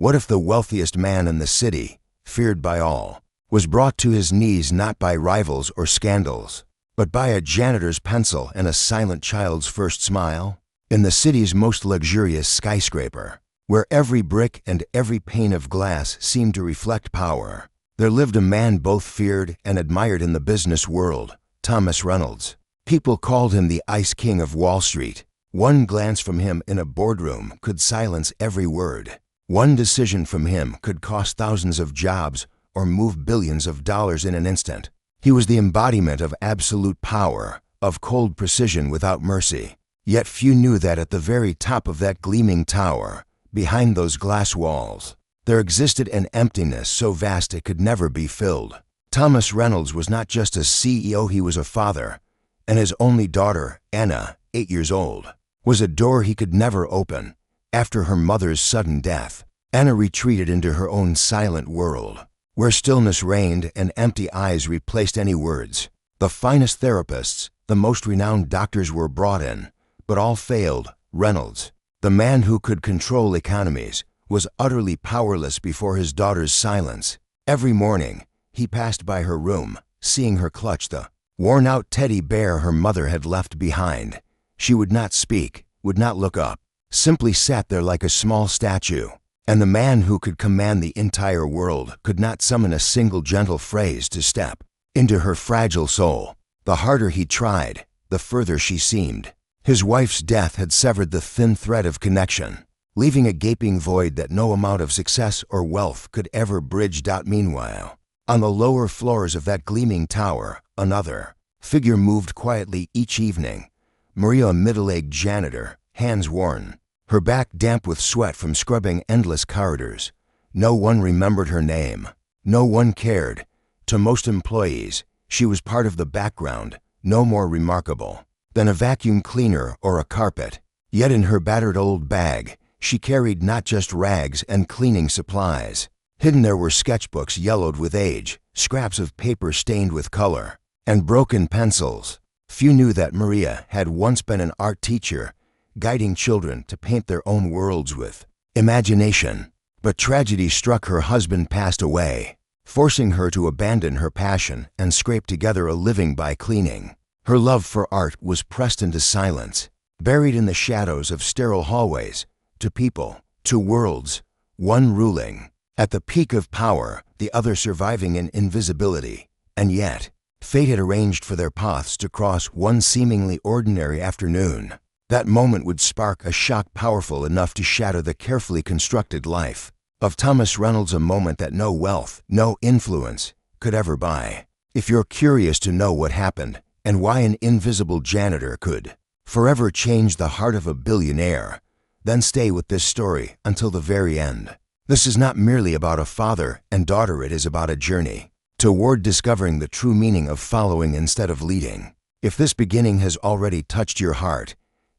What if the wealthiest man in the city, feared by all, was brought to his knees not by rivals or scandals, but by a janitor's pencil and a silent child's first smile? In the city's most luxurious skyscraper, where every brick and every pane of glass seemed to reflect power, there lived a man both feared and admired in the business world, Thomas Reynolds. People called him the Ice King of Wall Street. One glance from him in a boardroom could silence every word. One decision from him could cost thousands of jobs or move billions of dollars in an instant. He was the embodiment of absolute power, of cold precision without mercy. Yet few knew that at the very top of that gleaming tower, behind those glass walls, there existed an emptiness so vast it could never be filled. Thomas Reynolds was not just a CEO, he was a father, and his only daughter, Anna, 8 years old, was a door he could never open. After her mother's sudden death, Anna retreated into her own silent world, where stillness reigned and empty eyes replaced any words. The finest therapists, the most renowned doctors were brought in, but all failed. Reynolds, the man who could control economies, was utterly powerless before his daughter's silence. Every morning, he passed by her room, seeing her clutch the worn-out teddy bear her mother had left behind. She would not speak, would not look up, simply sat there like a small statue. And the man who could command the entire world could not summon a single gentle phrase to step into her fragile soul. The harder he tried, the further she seemed. His wife's death had severed the thin thread of connection, leaving a gaping void that no amount of success or wealth could ever bridge. Meanwhile, on the lower floors of that gleaming tower, another figure moved quietly each evening. Maria, a middle-aged janitor, hands worn, her back damp with sweat from scrubbing endless corridors. No one remembered her name. No one cared. To most employees, she was part of the background, no more remarkable than a vacuum cleaner or a carpet. Yet in her battered old bag, she carried not just rags and cleaning supplies. Hidden there were sketchbooks yellowed with age, scraps of paper stained with color, and broken pencils. Few knew that Maria had once been an art teacher, guiding children to paint their own worlds with imagination. But tragedy struck. Her husband passed away, forcing her to abandon her passion and scrape together a living by cleaning. Her love for art was pressed into silence, buried in the shadows of sterile hallways. To people, to worlds, one ruling at the peak of power, the other surviving in invisibility. And yet, fate had arranged for their paths to cross one seemingly ordinary afternoon. That moment would spark a shock powerful enough to shatter the carefully constructed life of Thomas Reynolds, a moment that no wealth, no influence could ever buy. If you're curious to know what happened and why an invisible janitor could forever change the heart of a billionaire, then stay with this story until the very end. This is not merely about a father and daughter, it is about a journey toward discovering the true meaning of following instead of leading. If this beginning has already touched your heart,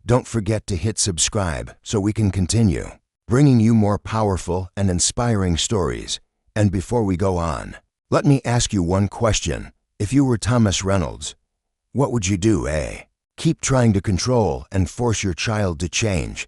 don't forget to hit subscribe so we can continue bringing you more powerful and inspiring stories. And before we go on, let me ask you one question. If you were Thomas Reynolds, what would you do, eh? Keep trying to control and force your child to change.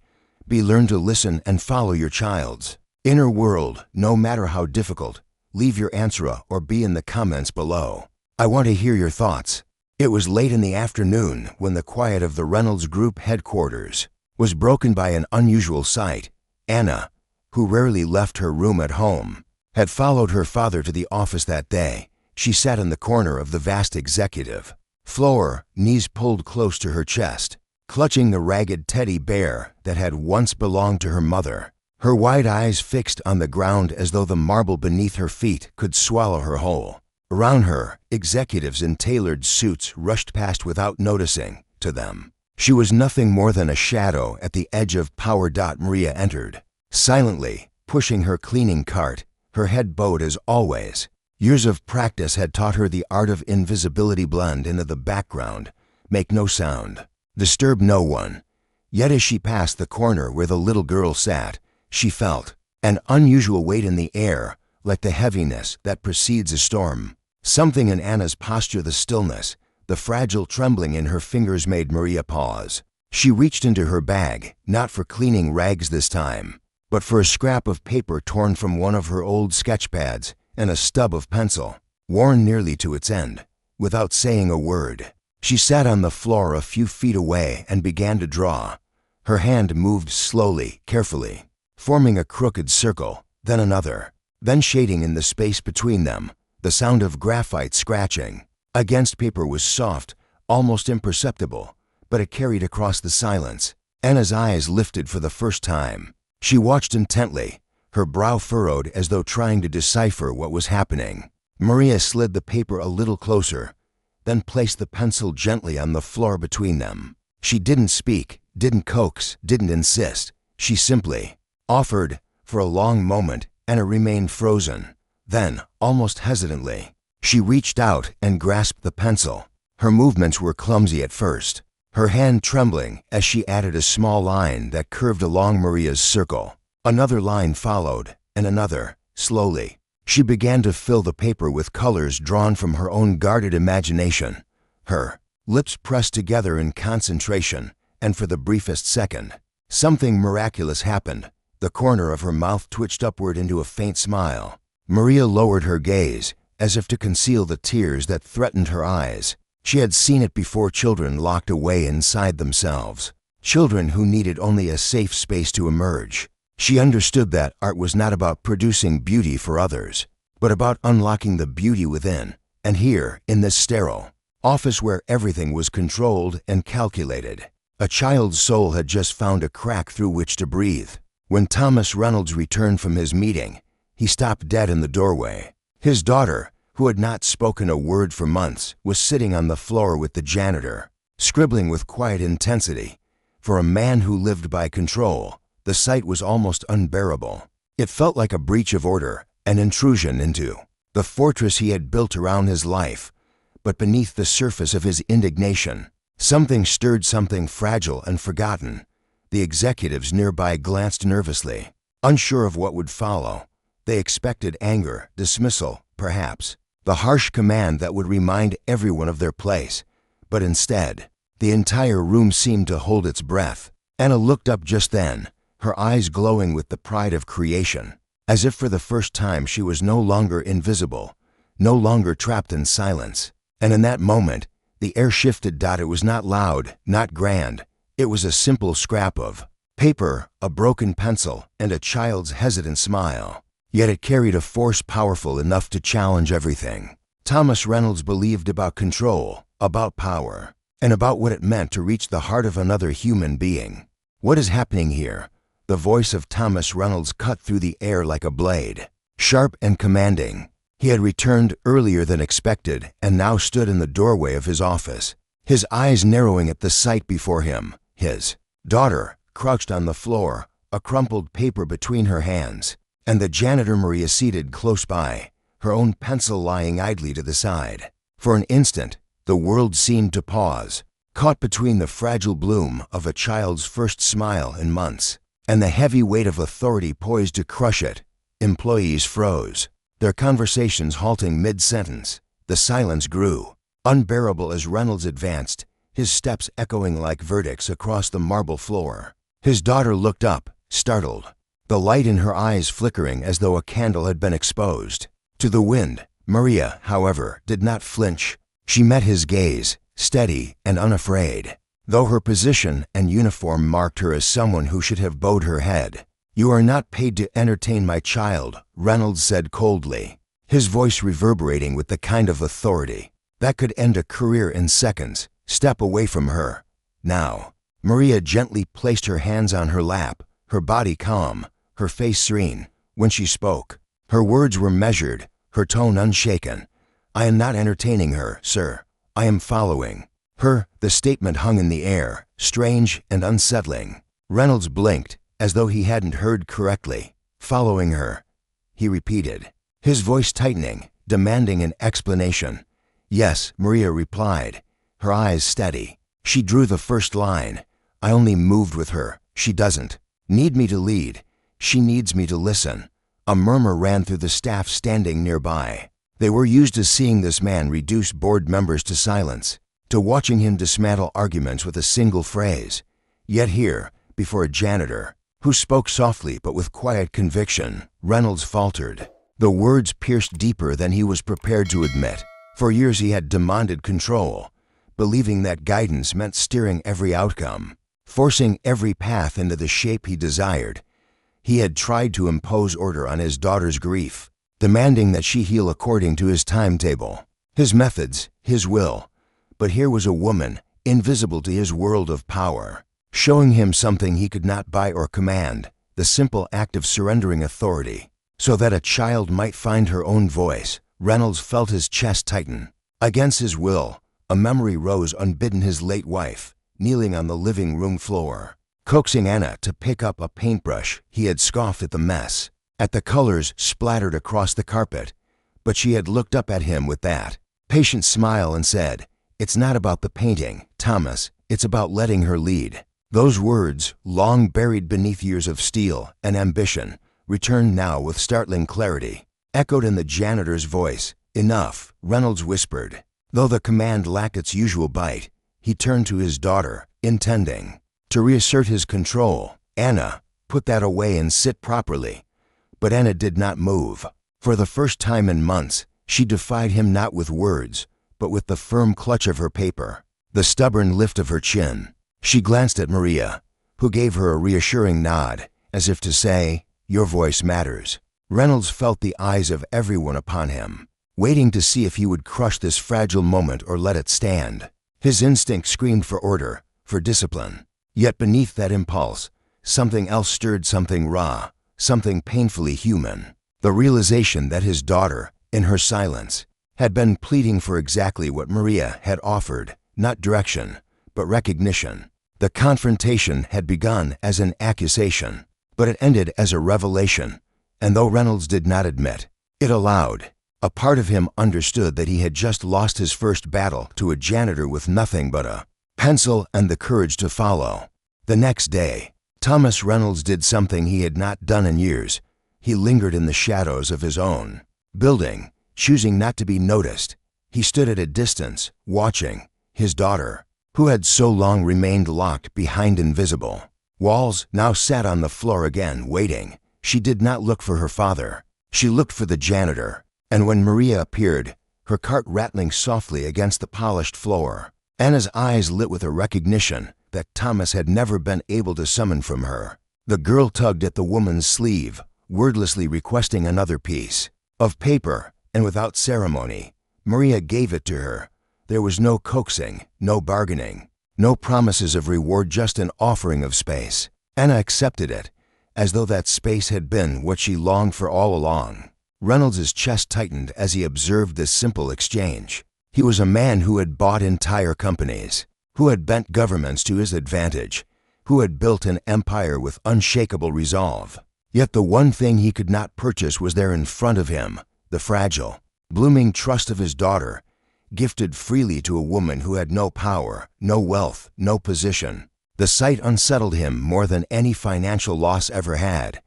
Learn to listen and follow your child's inner world, no matter how difficult. Leave your answer or be in the comments below. I want to hear your thoughts. It was late in the afternoon when the quiet of the Reynolds Group headquarters was broken by an unusual sight. Anna, who rarely left her room at home, had followed her father to the office that day. She sat in the corner of the vast executive floor, knees pulled close to her chest, clutching the ragged teddy bear that had once belonged to her mother, her wide eyes fixed on the ground as though the marble beneath her feet could swallow her whole. Around her, executives in tailored suits rushed past without noticing. To them, she was nothing more than a shadow at the edge of power. Maria entered, silently, pushing her cleaning cart, her head bowed as always. Years of practice had taught her the art of invisibility. Blend into the background, make no sound, disturb no one. Yet as she passed the corner where the little girl sat, she felt an unusual weight in the air, like the heaviness that precedes a storm. Something in Anna's posture, the stillness, the fragile trembling in her fingers, made Maria pause. She reached into her bag, not for cleaning rags this time, but for a scrap of paper torn from one of her old sketch pads and a stub of pencil, worn nearly to its end. Without saying a word, she sat on the floor a few feet away and began to draw. Her hand moved slowly, carefully, forming a crooked circle, then another, then shading in the space between them. The sound of graphite scratching against paper was soft, almost imperceptible, but it carried across the silence. Anna's eyes lifted for the first time. She watched intently, her brow furrowed as though trying to decipher what was happening. Maria slid the paper a little closer, then placed the pencil gently on the floor between them. She didn't speak, didn't coax, didn't insist. She simply offered. For a long moment, Anna remained frozen. Then, almost hesitantly, she reached out and grasped the pencil. Her movements were clumsy at first, her hand trembling as she added a small line that curved along Maria's circle. Another line followed, and another. Slowly, she began to fill the paper with colors drawn from her own guarded imagination. Her lips pressed together in concentration, and for the briefest second, something miraculous happened. The corner of her mouth twitched upward into a faint smile. Maria lowered her gaze, as if to conceal the tears that threatened her eyes. She had seen it before, children locked away inside themselves, children who needed only a safe space to emerge. She understood that art was not about producing beauty for others, but about unlocking the beauty within. And here, in this sterile office where everything was controlled and calculated, a child's soul had just found a crack through which to breathe. When Thomas Reynolds returned from his meeting, he stopped dead in the doorway. His daughter, who had not spoken a word for months, was sitting on the floor with the janitor, scribbling with quiet intensity. For a man who lived by control, the sight was almost unbearable. It felt like a breach of order, an intrusion into the fortress he had built around his life. But beneath the surface of his indignation, something stirred, something fragile and forgotten. The executives nearby glanced nervously, unsure of what would follow. They expected anger, dismissal, perhaps, the harsh command that would remind everyone of their place. But instead, the entire room seemed to hold its breath. Anna looked up just then, her eyes glowing with the pride of creation. As if for the first time she was no longer invisible, no longer trapped in silence. And in that moment, the air shifted. It was not loud, not grand. It was a simple scrap of paper, a broken pencil, and a child's hesitant smile. Yet it carried a force powerful enough to challenge everything Thomas Reynolds believed about control, about power, and about what it meant to reach the heart of another human being. What is happening here? The voice of Thomas Reynolds cut through the air like a blade, sharp and commanding. He had returned earlier than expected and now stood in the doorway of his office, his eyes narrowing at the sight before him. His daughter crouched on the floor, a crumpled paper between her hands, and the janitor Maria seated close by, her own pencil lying idly to the side. For an instant, the world seemed to pause, caught between the fragile bloom of a child's first smile in months, and the heavy weight of authority poised to crush it. Employees froze, their conversations halting mid-sentence. The silence grew, unbearable as Reynolds advanced, his steps echoing like verdicts across the marble floor. His daughter looked up, startled, the light in her eyes flickering as though a candle had been exposed to the wind. Maria, however, did not flinch. She met his gaze, steady and unafraid, though her position and uniform marked her as someone who should have bowed her head. "You are not paid to entertain my child," Reynolds said coldly, his voice reverberating with the kind of authority that could end a career in seconds. "Step away from her, now." Maria gently placed her hands on her lap, her body calm, her face serene. When she spoke, her words were measured, her tone unshaken. "I am not entertaining her, sir. I am following her." The statement hung in the air, strange and unsettling. Reynolds blinked, as though he hadn't heard correctly. "Following her," he repeated, his voice tightening, demanding an explanation. "Yes," Maria replied, her eyes steady. She drew the first line. "I only moved with her. She doesn't need me to lead. She needs me to listen." A murmur ran through the staff standing nearby. They were used to seeing this man reduce board members to silence, to watching him dismantle arguments with a single phrase. Yet here, before a janitor, who spoke softly but with quiet conviction. Reynolds faltered. The words pierced deeper than he was prepared to admit. For years he had demanded control, believing that guidance meant steering every outcome, forcing every path into the shape he desired. He had tried to impose order on his daughter's grief, demanding that she heal according to his timetable, his methods, his will. But here was a woman, invisible to his world of power, showing him something he could not buy or command, the simple act of surrendering authority, so that a child might find her own voice. Reynolds felt his chest tighten. Against his will, a memory rose unbidden: his late wife, kneeling on the living room floor, coaxing Anna to pick up a paintbrush. He had scoffed at the mess, at the colors splattered across the carpet, but she had looked up at him with that patient smile and said, "It's not about the painting, Thomas, it's about letting her lead." Those words, long buried beneath years of steel and ambition, returned now with startling clarity, echoed in the janitor's voice. "Enough," Reynolds whispered. Though the command lacked its usual bite, he turned to his daughter, intending to reassert his control. "Anna, put that away and sit properly." But Anna did not move. For the first time in months, she defied him not with words, but with the firm clutch of her paper, the stubborn lift of her chin. She glanced at Maria, who gave her a reassuring nod, as if to say, "Your voice matters." Reynolds felt the eyes of everyone upon him, waiting to see if he would crush this fragile moment or let it stand. His instinct screamed for order, for discipline. Yet beneath that impulse, something else stirred, something raw, something painfully human. The realization that his daughter, in her silence, had been pleading for exactly what Maria had offered, not direction, but recognition. The confrontation had begun as an accusation, but it ended as a revelation, and though Reynolds did not admit it aloud, a part of him understood that he had just lost his first battle to a janitor with nothing but a pencil and the courage to follow. The next day, Thomas Reynolds did something he had not done in years. He lingered in the shadows of his own building, choosing not to be noticed. He stood at a distance, watching his daughter, who had so long remained locked behind invisible walls, now sat on the floor again, waiting. She did not look for her father. She looked for the janitor. And when Maria appeared, her cart rattling softly against the polished floor, Anna's eyes lit with a recognition that Thomas had never been able to summon from her. The girl tugged at the woman's sleeve, wordlessly requesting another piece of paper, and without ceremony, Maria gave it to her. There was no coaxing, no bargaining, no promises of reward, just an offering of space. Anna accepted it, as though that space had been what she longed for all along. Reynolds' chest tightened as he observed this simple exchange. He was a man who had bought entire companies, who had bent governments to his advantage, who had built an empire with unshakable resolve. Yet the one thing he could not purchase was there in front of him, the fragile, blooming trust of his daughter, gifted freely to a woman who had no power, no wealth, no position. The sight unsettled him more than any financial loss ever had.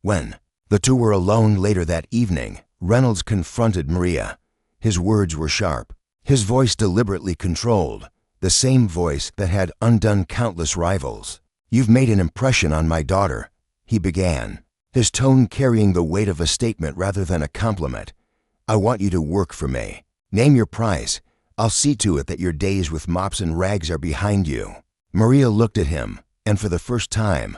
When the two were alone later that evening, Reynolds confronted Maria. His words were sharp, his voice deliberately controlled, the same voice that had undone countless rivals. "You've made an impression on my daughter," he began, his tone carrying the weight of a statement rather than a compliment. "I want you to work for me. Name your price. I'll see to it that your days with mops and rags are behind you." Maria looked at him, and for the first time,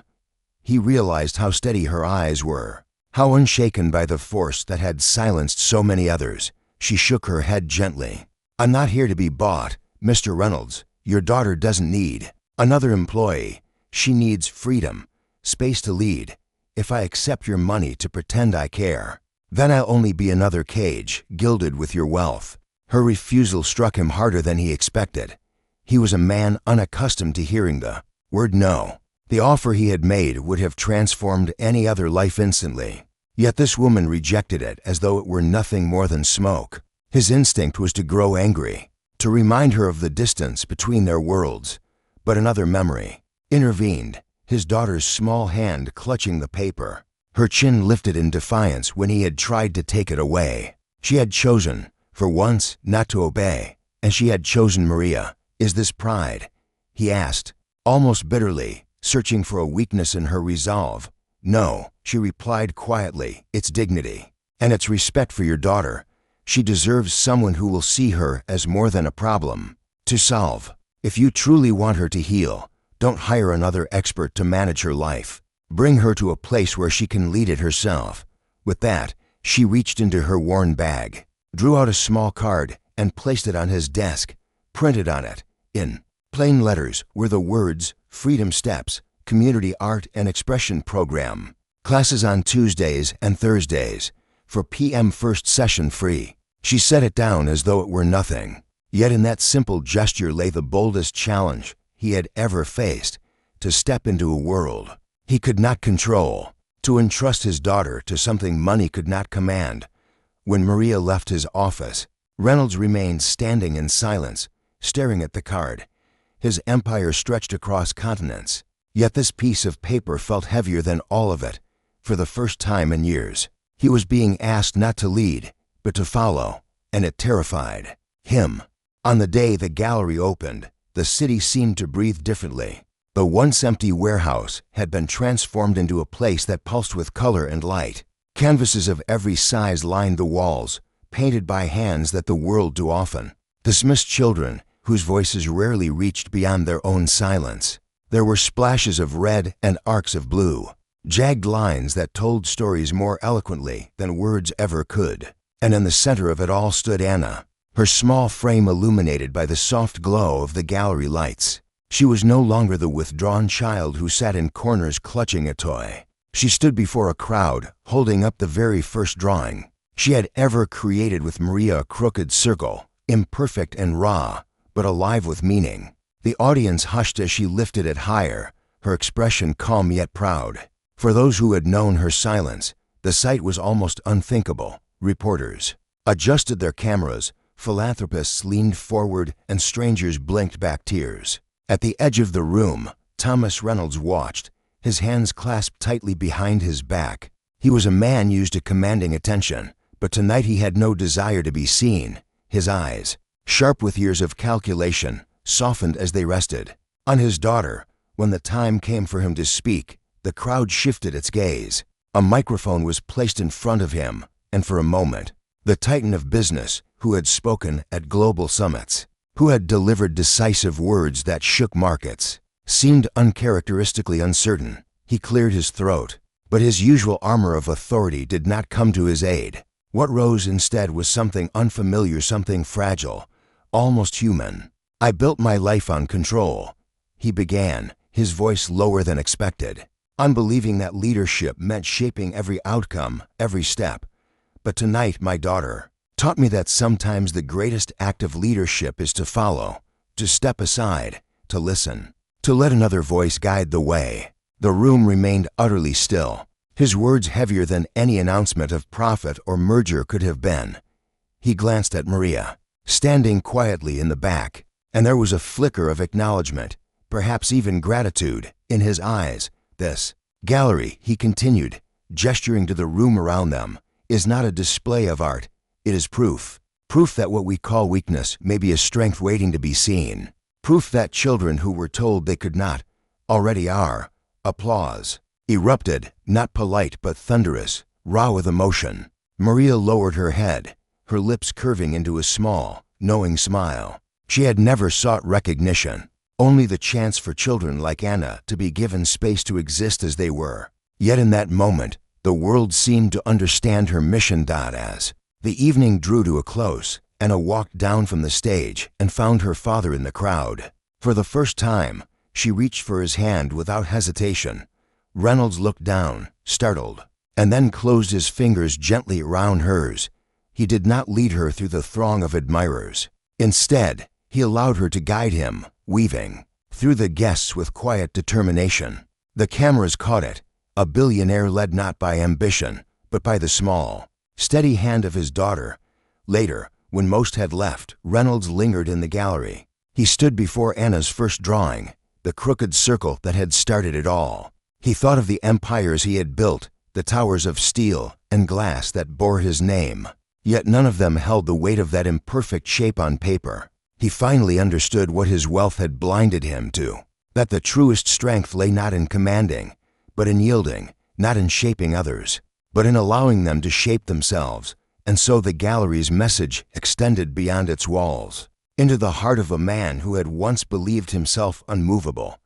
he realized how steady her eyes were, how unshaken by the force that had silenced so many others. She shook her head gently. "I'm not here to be bought, Mr. Reynolds. Your daughter doesn't need another employee. She needs freedom, space to lead. If I accept your money to pretend I care, then I'll only be another cage, gilded with your wealth." Her refusal struck him harder than he expected. He was a man unaccustomed to hearing the word no. The offer he had made would have transformed any other life instantly. Yet this woman rejected it as though it were nothing more than smoke. His instinct was to grow angry, to remind her of the distance between their worlds. But another memory intervened, his daughter's small hand clutching the paper, her chin lifted in defiance when he had tried to take it away. She had chosen, for once, not to obey, and she had chosen Maria. "Is this pride?" he asked, almost bitterly. searching for a weakness in her resolve. "No," she replied quietly, "it's dignity. And it's respect for your daughter. She deserves someone who will see her as more than a problem to solve. If you truly want her to heal, don't hire another expert to manage her life. Bring her to a place where she can lead it herself." With that, she reached into her worn bag, drew out a small card, and placed it on his desk. Printed on it, in plain letters, were the words, "Freedom Steps, Community Art and Expression Program. Classes on Tuesdays and Thursdays. For PM first session free." She set it down as though it were nothing. Yet in that simple gesture lay the boldest challenge he had ever faced: to step into a world he could not control, to entrust his daughter to something money could not command. When Maria left his office, Reynolds remained standing in silence, staring at the card. His empire stretched across continents, yet this piece of paper felt heavier than all of it. For the first time in years, he was being asked not to lead, but to follow, and it terrified him. On the day the gallery opened, the city seemed to breathe differently. The once empty warehouse had been transformed into a place that pulsed with color and light. Canvases of every size lined the walls, painted by hands that the world too often dismissed children whose voices rarely reached beyond their own silence. There were splashes of red and arcs of blue, jagged lines that told stories more eloquently than words ever could. And in the center of it all stood Anna, her small frame illuminated by the soft glow of the gallery lights. She was no longer the withdrawn child who sat in corners clutching a toy. She stood before a crowd, holding up the very first drawing she had ever created, with Maria, a crooked circle, imperfect and raw, but alive with meaning. The audience hushed as she lifted it higher, her expression calm yet proud. For those who had known her silence, the sight was almost unthinkable. Reporters adjusted their cameras, philanthropists leaned forward, and strangers blinked back tears. At the edge of the room, Thomas Reynolds watched, his hands clasped tightly behind his back. He was a man used to commanding attention, but tonight he had no desire to be seen. His eyes, sharp with years of calculation, softened as they rested on his daughter. When the time came for him to speak, the crowd shifted its gaze. A microphone was placed in front of him, and for a moment, the titan of business, who had spoken at global summits, who had delivered decisive words that shook markets, seemed uncharacteristically uncertain. He cleared his throat, but his usual armor of authority did not come to his aid. What rose instead was something unfamiliar, something fragile, almost human. "I built my life on control," he began, his voice lower than expected, unbelieving that leadership meant shaping every outcome, every step. "But tonight my daughter taught me that sometimes the greatest act of leadership is to follow, to step aside, to listen, to let another voice guide the way." The room remained utterly still, his words heavier than any announcement of profit or merger could have been. He glanced at Maria, standing quietly in the back, and there was a flicker of acknowledgement, perhaps even gratitude, in his eyes. "This gallery," he continued, gesturing to the room around them, "is not a display of art. It is proof. Proof that what we call weakness may be a strength waiting to be seen. Proof that children who were told they could not, already are." Applause erupted, not polite but thunderous, raw with emotion. Maria lowered her head, her lips curving into a small, knowing smile. She had never sought recognition, only the chance for children like Anna to be given space to exist as they were. Yet in that moment, the world seemed to understand her mission. As the evening drew to a close, Anna walked down from the stage and found her father in the crowd. For the first time, she reached for his hand without hesitation. Reynolds looked down, startled, and then closed his fingers gently around hers. He did not lead her through the throng of admirers. Instead, he allowed her to guide him, weaving through the guests with quiet determination. The cameras caught it, a billionaire led not by ambition, but by the small, steady hand of his daughter. Later, when most had left, Reynolds lingered in the gallery. He stood before Anna's first drawing, the crooked circle that had started it all. He thought of the empires he had built, the towers of steel and glass that bore his name. Yet none of them held the weight of that imperfect shape on paper. He finally understood what his wealth had blinded him to. That the truest strength lay not in commanding, but in yielding, not in shaping others, but in allowing them to shape themselves. And so the gallery's message extended beyond its walls, into the heart of a man who had once believed himself unmovable.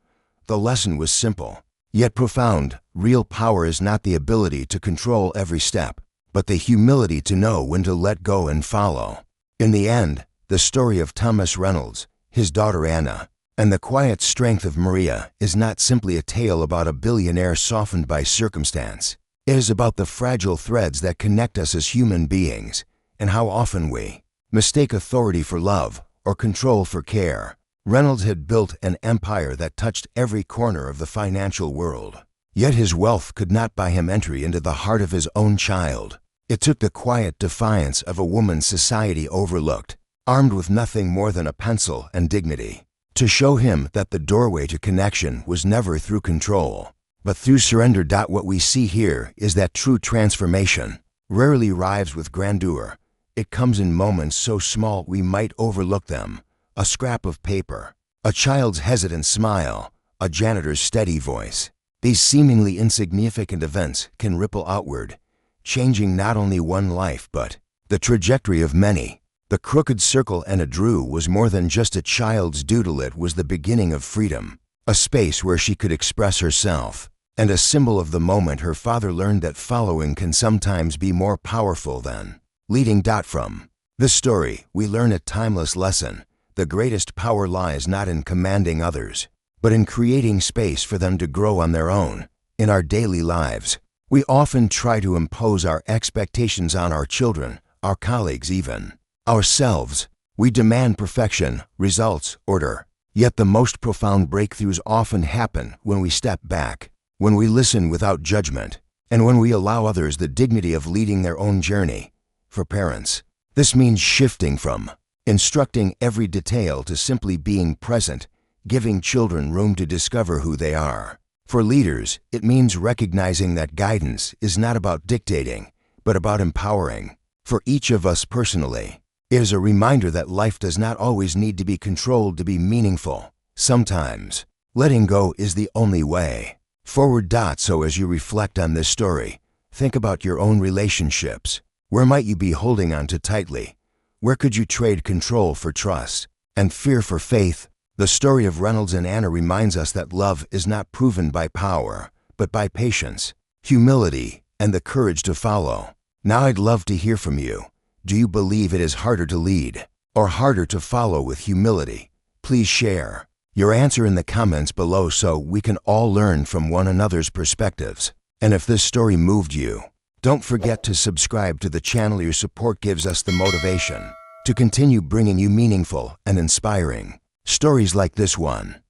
The lesson was simple, yet profound. Real power is not the ability to control every step, but the humility to know when to let go and follow. In the end, the story of Thomas Reynolds, his daughter Anna, and the quiet strength of Maria is not simply a tale about a billionaire softened by circumstance. It is about the fragile threads that connect us as human beings, and how often we mistake authority for love or control for care. Reynolds had built an empire that touched every corner of the financial world. Yet his wealth could not buy him entry into the heart of his own child. It took the quiet defiance of a woman society overlooked, armed with nothing more than a pencil and dignity, to show him that the doorway to connection was never through control, but through surrender. What we see here is that true transformation rarely arrives with grandeur. It comes in moments so small we might overlook them. A scrap of paper, a child's hesitant smile, a janitor's steady voice. These seemingly insignificant events can ripple outward, changing not only one life but the trajectory of many. The crooked circle Anna drew was more than just a child's doodle. It was the beginning of freedom, a space where she could express herself, and a symbol of the moment her father learned that following can sometimes be more powerful than leading. From this story, we learn a timeless lesson. The greatest power lies not in commanding others, but in creating space for them to grow on their own. In our daily lives, we often try to impose our expectations on our children, our colleagues, even ourselves. We demand perfection, results, order. Yet the most profound breakthroughs often happen when we step back, when we listen without judgment, and when we allow others the dignity of leading their own journey. For parents, this means shifting from instructing every detail to simply being present, giving children room to discover who they are. For leaders, it means recognizing that guidance is not about dictating, but about empowering. For each of us personally, it is a reminder that life does not always need to be controlled to be meaningful. Sometimes, letting go is the only way forward. So as you reflect on this story, think about your own relationships. Where might you be holding on to tightly? Where could you trade control for trust and fear for faith? The story of Reynolds and Anna reminds us that love is not proven by power, but by patience, humility, and the courage to follow. Now I'd love to hear from you. Do you believe it is harder to lead or harder to follow with humility? Please share your answer in the comments below so we can all learn from one another's perspectives. And if this story moved you, don't forget to subscribe to the channel. Your support gives us the motivation to continue bringing you meaningful and inspiring stories like this one.